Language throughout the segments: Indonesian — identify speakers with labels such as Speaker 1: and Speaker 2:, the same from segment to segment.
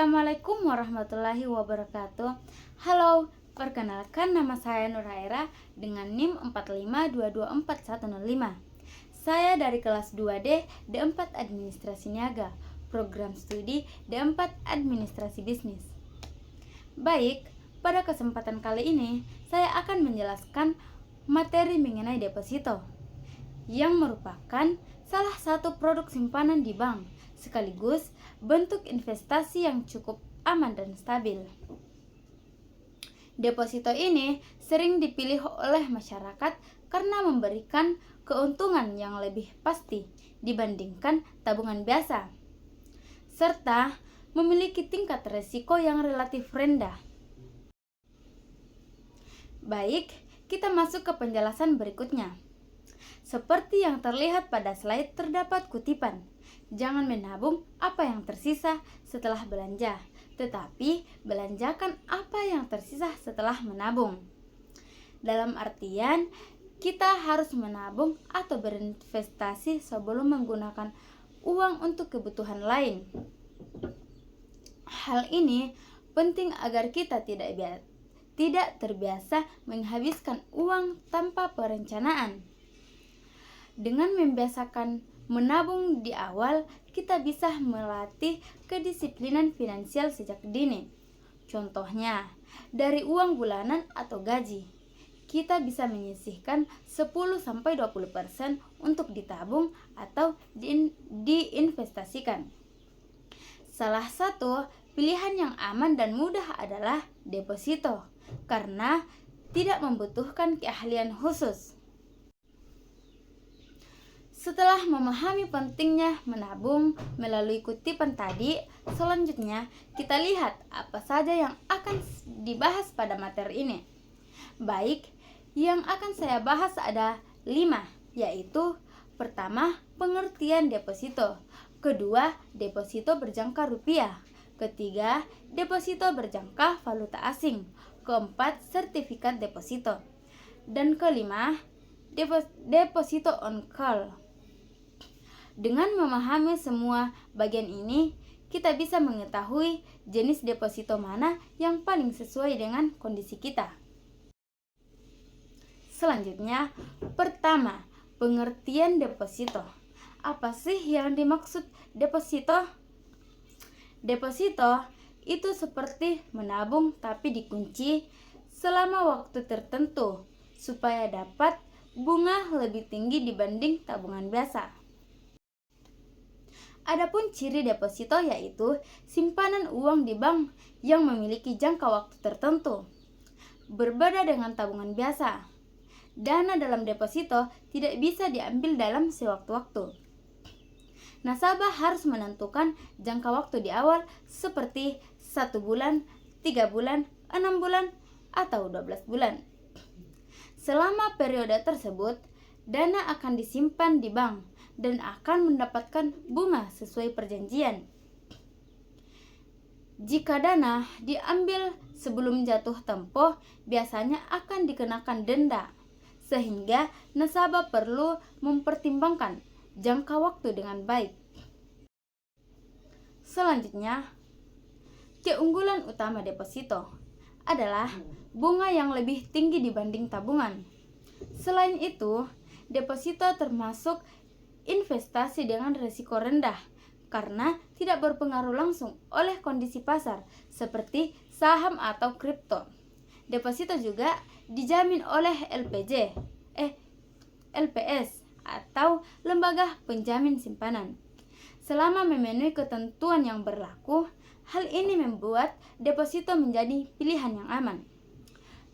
Speaker 1: Assalamualaikum warahmatullahi wabarakatuh. Halo, perkenalkan nama saya Nurhaira dengan NIM 452240105. Saya dari kelas 2D D4 Administrasi Niaga, program studi D4 Administrasi Bisnis. Baik, pada kesempatan kali ini saya akan menjelaskan materi mengenai deposito, yang merupakan salah satu produk simpanan di bank, sekaligus bentuk investasi yang cukup aman dan stabil. Deposito ini sering dipilih oleh masyarakat karena memberikan keuntungan yang lebih pasti dibandingkan tabungan biasa, serta memiliki tingkat risiko yang relatif rendah. Baik, kita masuk ke penjelasan berikutnya. Seperti yang terlihat pada slide, terdapat kutipan, "Jangan menabung apa yang tersisa setelah belanja, tetapi belanjakan apa yang tersisa setelah menabung." Dalam artian, kita harus menabung atau berinvestasi sebelum menggunakan uang untuk kebutuhan lain. Hal ini penting agar kita tidak terbiasa menghabiskan uang tanpa perencanaan. Dengan membiasakan menabung di awal, kita bisa melatih kedisiplinan finansial sejak dini. Contohnya, dari uang bulanan atau gaji, kita bisa menyisihkan 10-20% untuk ditabung atau diinvestasikan. Salah satu pilihan yang aman dan mudah adalah deposito, karena tidak membutuhkan keahlian khusus. Setelah memahami pentingnya menabung melalui kutipan tadi, selanjutnya kita lihat apa saja yang akan dibahas pada materi ini. Baik, yang akan saya bahas ada 5, yaitu pertama, pengertian deposito. Kedua, deposito berjangka rupiah. Ketiga, deposito berjangka valuta asing. Keempat, sertifikat deposito. Dan kelima, deposito on call. Dengan memahami semua bagian ini, kita bisa mengetahui jenis deposito mana yang paling sesuai dengan kondisi kita. Selanjutnya, pertama, pengertian deposito. Apa sih yang dimaksud deposito? Deposito itu seperti menabung tapi dikunci selama waktu tertentu supaya dapat bunga lebih tinggi dibanding tabungan biasa. Adapun ciri deposito yaitu simpanan uang di bank yang memiliki jangka waktu tertentu. Berbeda dengan tabungan biasa, dana dalam deposito tidak bisa diambil dalam sewaktu-waktu. Nasabah harus menentukan jangka waktu di awal seperti 1 bulan, 3 bulan, 6 bulan, atau 12 bulan. Selama periode tersebut, dana akan disimpan di bank dan akan mendapatkan bunga sesuai perjanjian. Jika dana diambil sebelum jatuh tempo, biasanya akan dikenakan denda, sehingga nasabah perlu mempertimbangkan jangka waktu dengan baik. Selanjutnya, keunggulan utama deposito adalah bunga yang lebih tinggi dibanding tabungan. Selain itu, deposito termasuk investasi dengan risiko rendah karena tidak berpengaruh langsung oleh kondisi pasar seperti saham atau kripto. Deposito juga dijamin oleh LPS atau lembaga penjamin simpanan. Selama memenuhi ketentuan yang berlaku, hal ini membuat deposito menjadi pilihan yang aman,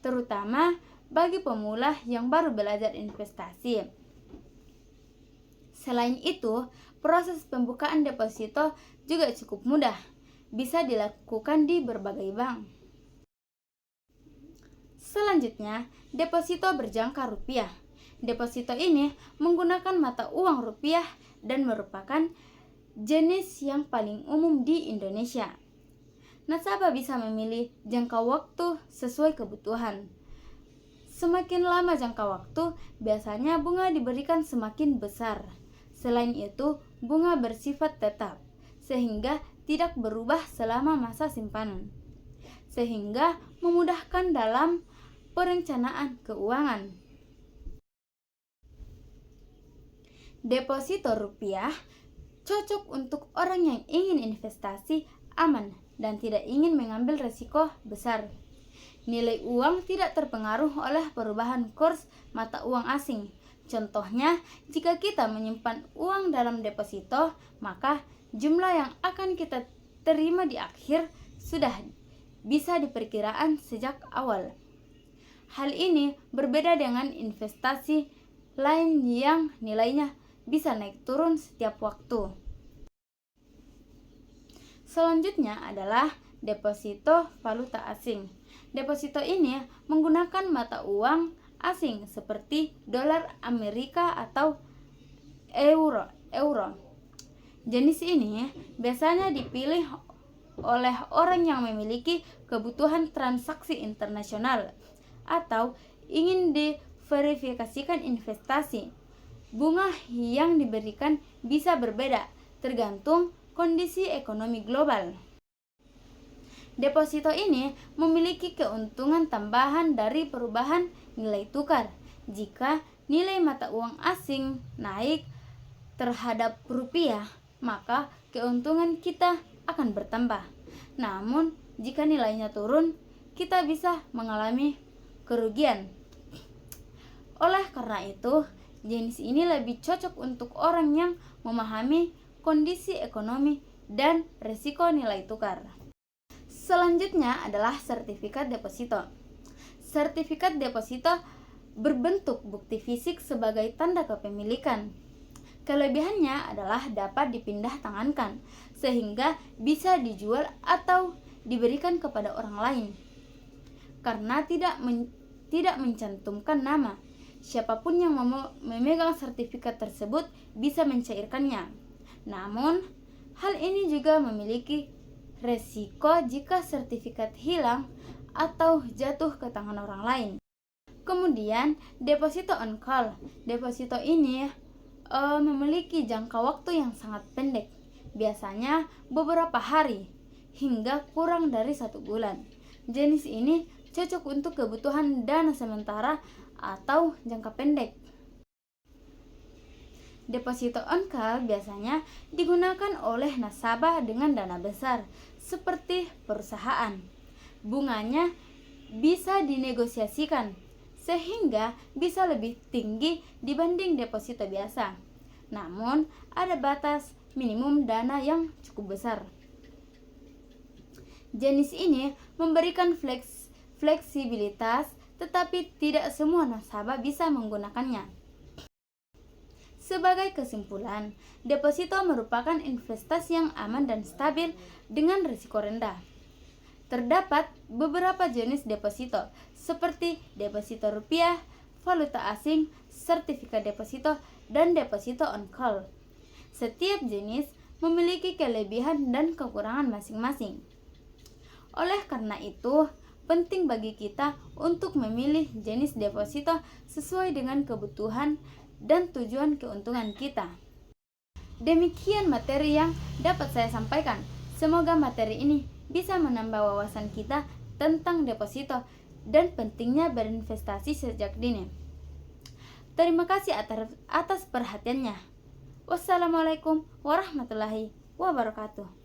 Speaker 1: terutama bagi pemula yang baru belajar investasi. Selain itu, proses pembukaan deposito juga cukup mudah, bisa dilakukan di berbagai bank. Selanjutnya, deposito berjangka rupiah. Deposito ini menggunakan mata uang rupiah dan merupakan jenis yang paling umum di Indonesia. Nasabah bisa memilih jangka waktu sesuai kebutuhan. Semakin lama jangka waktu, biasanya bunga diberikan semakin besar. Selain itu, bunga bersifat tetap, sehingga tidak berubah selama masa simpanan, sehingga memudahkan dalam perencanaan keuangan. Deposito rupiah cocok untuk orang yang ingin investasi aman dan tidak ingin mengambil risiko besar. Nilai uang tidak terpengaruh oleh perubahan kurs mata uang asing. Contohnya, jika kita menyimpan uang dalam deposito, maka jumlah yang akan kita terima di akhir sudah bisa diperkirakan sejak awal. Hal ini berbeda dengan investasi lain yang nilainya bisa naik turun setiap waktu. Selanjutnya adalah deposito valuta asing. Deposito ini menggunakan mata uang asing seperti dolar Amerika atau euro. Jenis ini biasanya dipilih oleh orang yang memiliki kebutuhan transaksi internasional atau ingin diverifikasikan investasi. Bunga yang diberikan bisa berbeda tergantung kondisi ekonomi global. Deposito ini memiliki keuntungan tambahan dari perubahan nilai tukar. Jika nilai mata uang asing naik terhadap rupiah, maka keuntungan kita akan bertambah. Namun, jika nilainya turun, kita bisa mengalami kerugian. Oleh karena itu, jenis ini lebih cocok untuk orang yang memahami kondisi ekonomi dan risiko nilai tukar. Selanjutnya adalah sertifikat deposito. Sertifikat deposito berbentuk bukti fisik sebagai tanda kepemilikan. Kelebihannya adalah dapat dipindah tangankan sehingga bisa dijual atau diberikan kepada orang lain. Karena tidak mencantumkan nama, siapapun yang memegang sertifikat tersebut bisa mencairkannya. Namun, hal ini juga memiliki resiko jika sertifikat hilang atau jatuh ke tangan orang lain. Kemudian, deposito on call. Deposito ini memiliki jangka waktu yang sangat pendek, biasanya beberapa hari hingga kurang dari 1 bulan. Jenis ini cocok untuk kebutuhan dana sementara atau jangka pendek. Deposito on call biasanya digunakan oleh nasabah dengan dana besar, seperti perusahaan. Bunganya bisa dinegosiasikan sehingga bisa lebih tinggi dibanding deposito biasa. Namun, ada batas minimum dana yang cukup besar. Jenis ini memberikan fleksibilitas, tetapi tidak semua nasabah bisa menggunakannya. Sebagai kesimpulan, deposito merupakan investasi yang aman dan stabil dengan risiko rendah. Terdapat beberapa jenis deposito, seperti deposito rupiah, valuta asing, sertifikat deposito, dan deposito on call. Setiap jenis memiliki kelebihan dan kekurangan masing-masing. Oleh karena itu, penting bagi kita untuk memilih jenis deposito sesuai dengan kebutuhan dan tujuan keuntungan kita. Demikian materi yang dapat saya sampaikan. Semoga materi ini bisa menambah wawasan kita tentang deposito dan pentingnya berinvestasi sejak dini. Terima kasih atas perhatiannya. Wassalamualaikum warahmatullahi wabarakatuh.